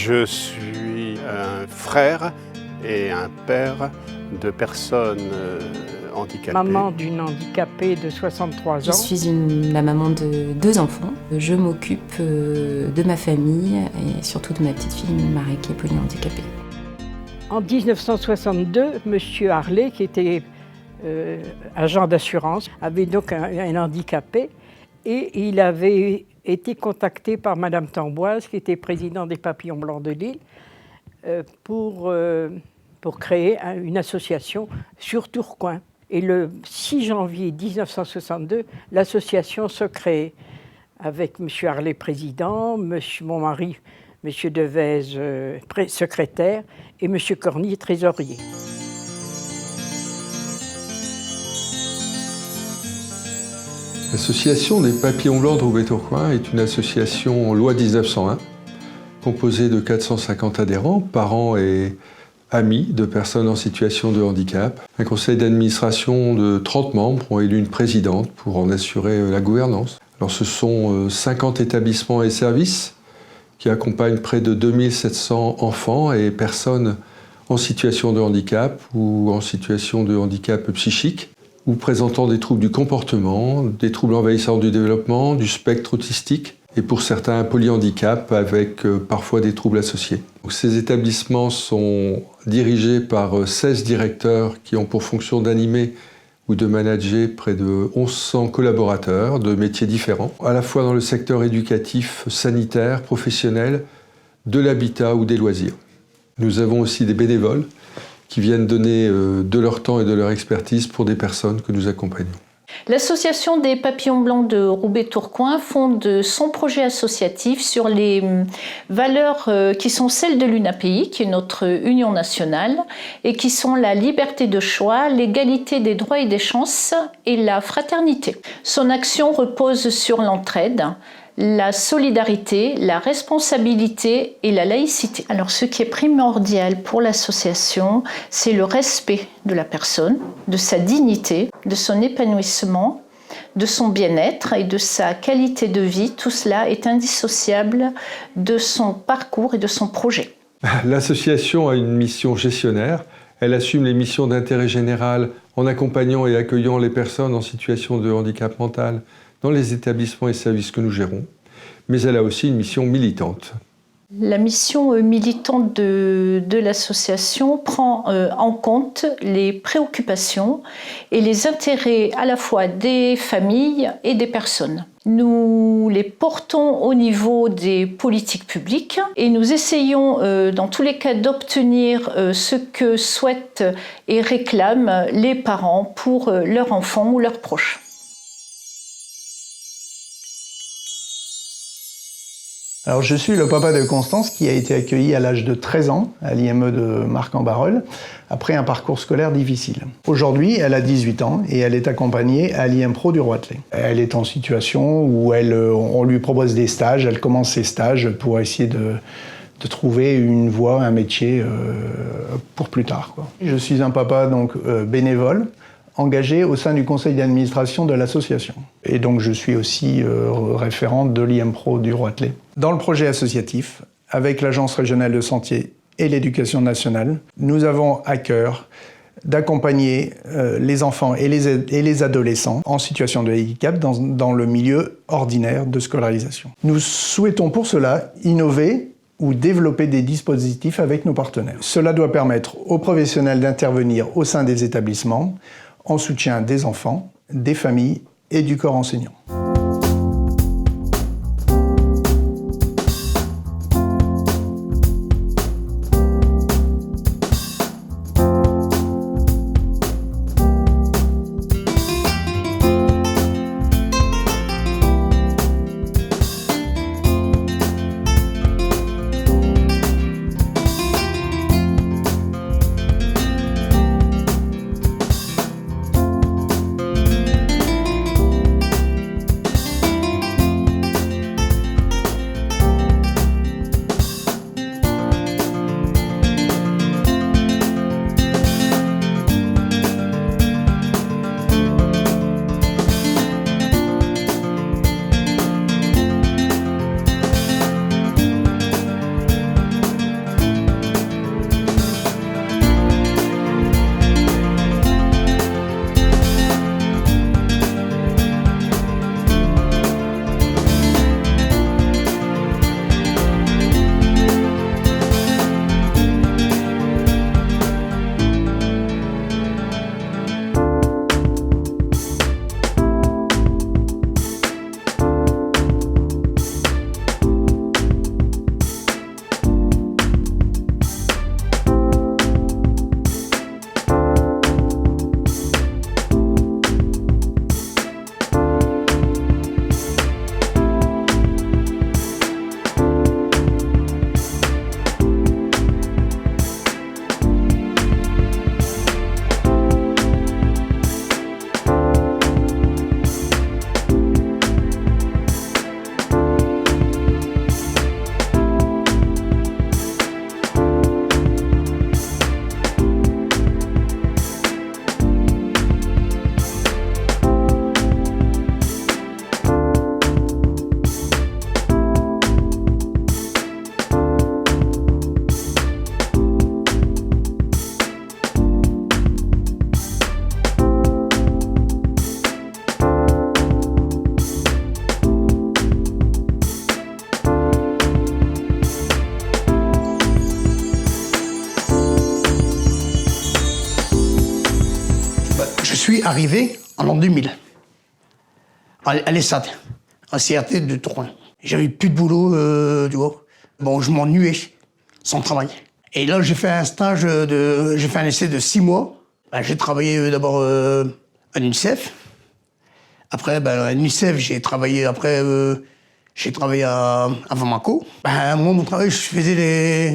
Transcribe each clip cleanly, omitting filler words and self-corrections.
Je suis un frère et un père de personnes handicapées. Maman d'une handicapée de 63 ans. Je suis la maman de 2 enfants. Je m'occupe de ma famille et surtout de ma petite fille Marie qui est polyhandicapée. En 1962, M. Harley, qui était agent d'assurance, avait donc un handicapé et il avait été contacté par Madame Tamboise, qui était présidente des Papillons Blancs de Lille, pour créer une association sur Tourcoing. Et le 6 janvier 1962, l'association se crée avec M. Harley président, mon mari, M. Devez secrétaire et M. Corny trésorier. L'association des Papillons Blancs de Roubaix-Tourcoing est une association loi 1901, composée de 450 adhérents, parents et amis de personnes en situation de handicap. Un conseil d'administration de 30 membres ont élu une présidente pour en assurer la gouvernance. Alors, ce sont 50 établissements et services qui accompagnent près de 2700 enfants et personnes en situation de handicap ou en situation de handicap psychique, ou présentant des troubles du comportement, des troubles envahissants du développement, du spectre autistique, et pour certains un polyhandicap avec parfois des troubles associés. Donc, ces établissements sont dirigés par 16 directeurs qui ont pour fonction d'animer ou de manager près de 1100 collaborateurs de métiers différents, à la fois dans le secteur éducatif, sanitaire, professionnel, de l'habitat ou des loisirs. Nous avons aussi des bénévoles qui viennent donner de leur temps et de leur expertise pour des personnes que nous accompagnons. L'association des Papillons Blancs de Roubaix-Tourcoing fonde son projet associatif sur les valeurs qui sont celles de l'UNAPI, qui est notre union nationale, et qui sont la liberté de choix, l'égalité des droits et des chances et la fraternité. Son action repose sur l'entraide, la solidarité, la responsabilité et la laïcité. Alors ce qui est primordial pour l'association, c'est le respect de la personne, de sa dignité, de son épanouissement, de son bien-être et de sa qualité de vie. Tout cela est indissociable de son parcours et de son projet. L'association a une mission gestionnaire. Elle assume les missions d'intérêt général en accompagnant et accueillant les personnes en situation de handicap mental dans les établissements et services que nous gérons, mais elle a aussi une mission militante. La mission militante de l'association prend en compte les préoccupations et les intérêts à la fois des familles et des personnes. Nous les portons au niveau des politiques publiques et nous essayons dans tous les cas d'obtenir ce que souhaitent et réclament les parents pour leurs enfants ou leurs proches. Alors, je suis le papa de Constance qui a été accueillie à l'âge de 13 ans à l'IME de Marc-en-Barœul après un parcours scolaire difficile. Aujourd'hui, elle a 18 ans et elle est accompagnée à l'IMPRO du Roitelet. Elle est en situation où on lui propose des stages, elle commence ses stages pour essayer de trouver une voie, un métier pour plus tard, quoi. Je suis un papa donc bénévole, engagé au sein du conseil d'administration de l'association. Et donc je suis aussi référent de l'IMPRO du Roitelet. Dans le projet associatif, avec l'Agence régionale de santé et l'éducation nationale, nous avons à cœur d'accompagner les enfants et les adolescents en situation de handicap dans le milieu ordinaire de scolarisation. Nous souhaitons pour cela innover ou développer des dispositifs avec nos partenaires. Cela doit permettre aux professionnels d'intervenir au sein des établissements en soutien des enfants, des familles et du corps enseignant. suis arrivé en l'an 2000, à l'ESSAD, en CRT de Tourcoing. J'avais plus de boulot, tu vois. Bon, je m'ennuyais, sans travail. Et là, j'ai fait un stage j'ai fait un essai de 6 mois. Ben, j'ai travaillé d'abord à l'UNICEF. Après, à l'UNICEF, j'ai travaillé à Bamako. Ben, moi, mon travail, je faisais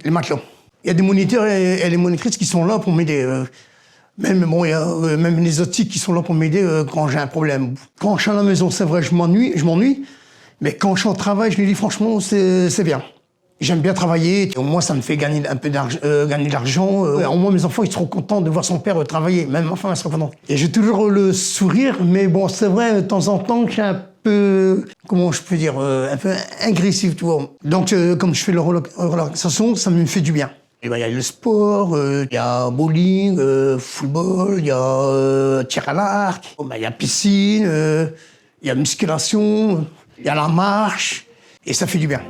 les matelas. Il y a des moniteurs et les monitrices qui sont là pour m'aider. Il y a même les autistes qui sont là pour m'aider quand j'ai un problème. Quand je suis à la maison, c'est vrai, je m'ennuie. Mais quand je suis au travail, je lui dis franchement, c'est bien. J'aime bien travailler. Au moins, ça me fait gagner un peu gagner de l'argent. Au moins, mes enfants, ils seront contents de voir son père travailler. Même ma femme, elle sera contente. Et j'ai toujours le sourire, mais bon, c'est vrai, de temps en temps, que je suis un peu, comment je peux dire, un peu agressif, tu vois. Donc, comme je fais la relaxation, ça me fait du bien. Il y a le sport, il y a bowling, football, il y a tir à l'arc, il y a piscine, il y a musculation, il y a la marche, et ça fait du bien.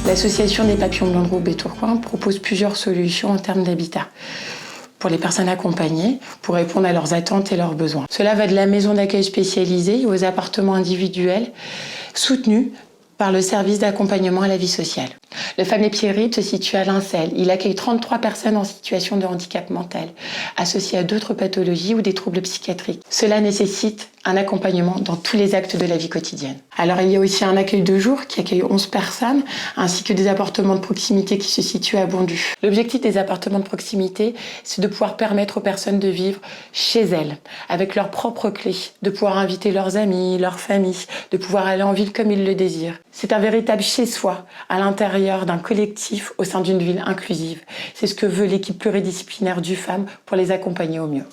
L'association des papillons blancs de Roubaix-Tourcoing propose plusieurs solutions en termes d'habitat pour les personnes accompagnées, pour répondre à leurs attentes et leurs besoins. Cela va de la maison d'accueil spécialisée aux appartements individuels soutenus par le service d'accompagnement à la vie sociale. Le Famille Pierrite se situe à Lincel. Il accueille 33 personnes en situation de handicap mental, associées à d'autres pathologies ou des troubles psychiatriques. Cela nécessite un accompagnement dans tous les actes de la vie quotidienne. Alors il y a aussi un accueil de jour qui accueille 11 personnes, ainsi que des appartements de proximité qui se situent à Bondu. L'objectif des appartements de proximité, c'est de pouvoir permettre aux personnes de vivre chez elles, avec leurs propres clés, de pouvoir inviter leurs amis, leur famille, de pouvoir aller en ville comme ils le désirent. C'est un véritable chez-soi, à l'intérieur d'un collectif au sein d'une ville inclusive. C'est ce que veut l'équipe pluridisciplinaire du FAM pour les accompagner au mieux.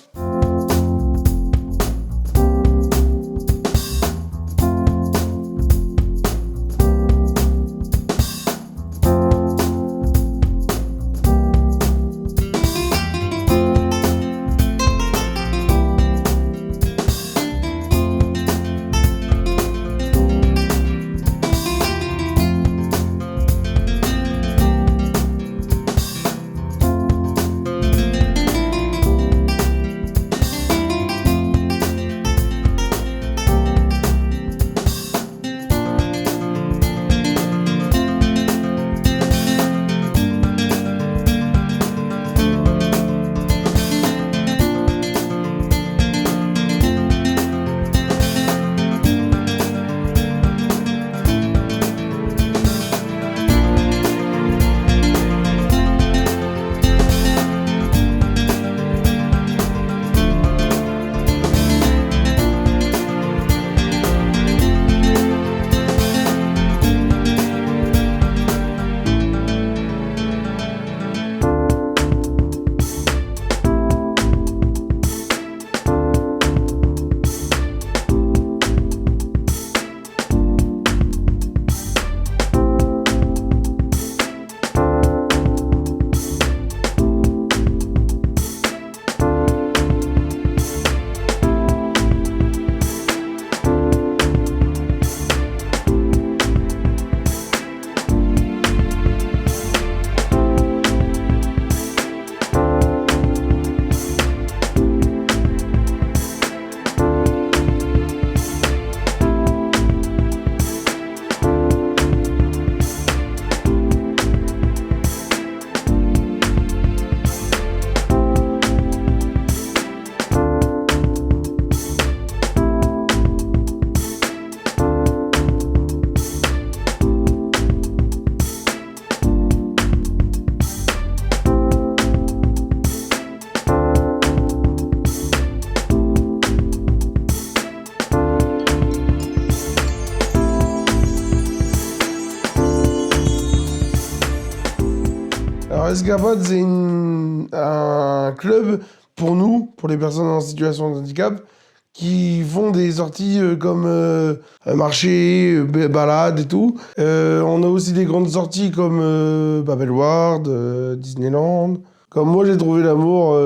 Alors Escapade, c'est un club pour nous, pour les personnes en situation de handicap, qui font des sorties comme marché, balade et tout. On a aussi des grandes sorties comme Babel World, Disneyland. Comme moi, j'ai trouvé l'amour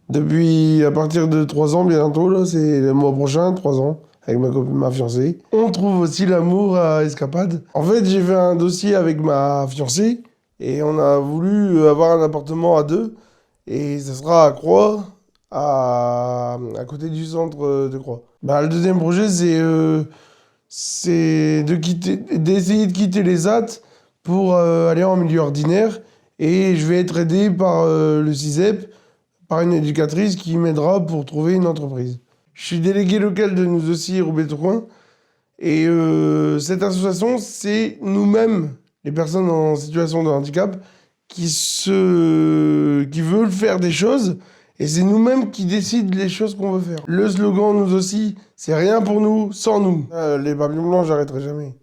depuis à partir de 3 ans bientôt, là, c'est le mois prochain, 3 ans, avec ma fiancée. On trouve aussi l'amour à Escapade. En fait, j'ai fait un dossier avec ma fiancée et on a voulu avoir un appartement à 2 et ça sera à Croix, à côté du centre de Croix. Le deuxième projet, c'est d'essayer de quitter les ZAT pour aller en milieu ordinaire. Et je vais être aidé par le CISEP, par une éducatrice qui m'aidera pour trouver une entreprise. Je suis délégué local de Nous aussi Roubaix-Tourcoing. Et cette association, c'est nous-mêmes, les personnes en situation de handicap, qui veulent faire des choses. Et c'est nous-mêmes qui décident les choses qu'on veut faire. Le slogan Nous aussi, c'est rien pour nous, sans nous. Les papillons blancs, j'arrêterai jamais.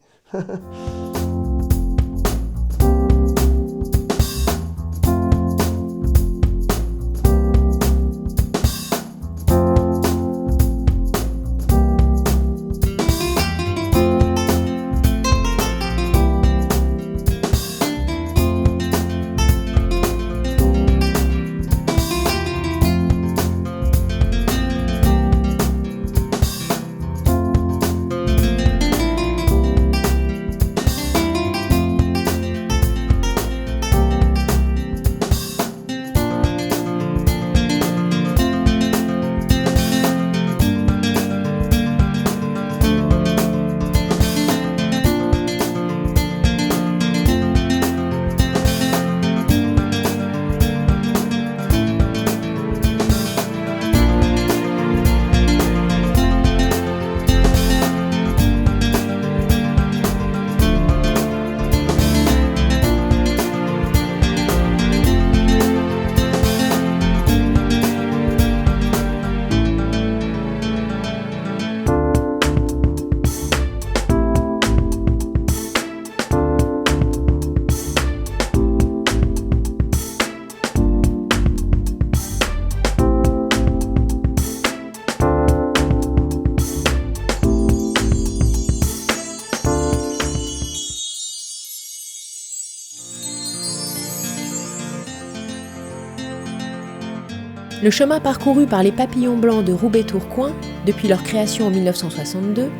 Le chemin parcouru par les papillons blancs de Roubaix-Tourcoing, depuis leur création en 1962,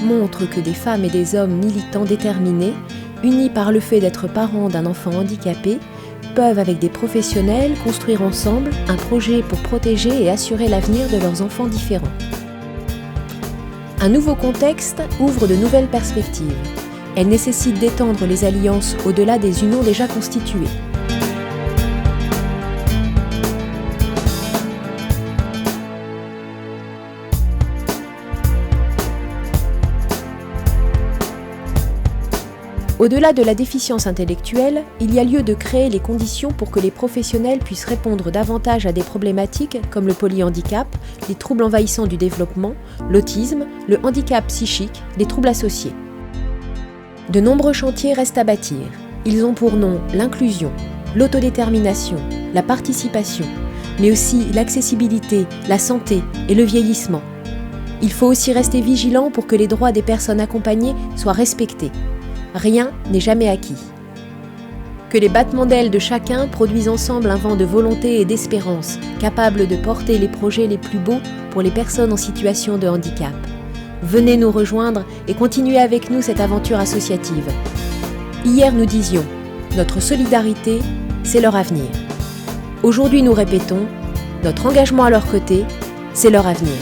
montre que des femmes et des hommes militants déterminés, unis par le fait d'être parents d'un enfant handicapé, peuvent avec des professionnels construire ensemble un projet pour protéger et assurer l'avenir de leurs enfants différents. Un nouveau contexte ouvre de nouvelles perspectives. Elle nécessite d'étendre les alliances au-delà des unions déjà constituées. Au-delà de la déficience intellectuelle, il y a lieu de créer les conditions pour que les professionnels puissent répondre davantage à des problématiques comme le polyhandicap, les troubles envahissants du développement, l'autisme, le handicap psychique, les troubles associés. De nombreux chantiers restent à bâtir. Ils ont pour nom l'inclusion, l'autodétermination, la participation, mais aussi l'accessibilité, la santé et le vieillissement. Il faut aussi rester vigilant pour que les droits des personnes accompagnées soient respectés. Rien n'est jamais acquis. Que les battements d'ailes de chacun produisent ensemble un vent de volonté et d'espérance, capable de porter les projets les plus beaux pour les personnes en situation de handicap. Venez nous rejoindre et continuez avec nous cette aventure associative. Hier nous disions, notre solidarité, c'est leur avenir. Aujourd'hui nous répétons, notre engagement à leur côté, c'est leur avenir.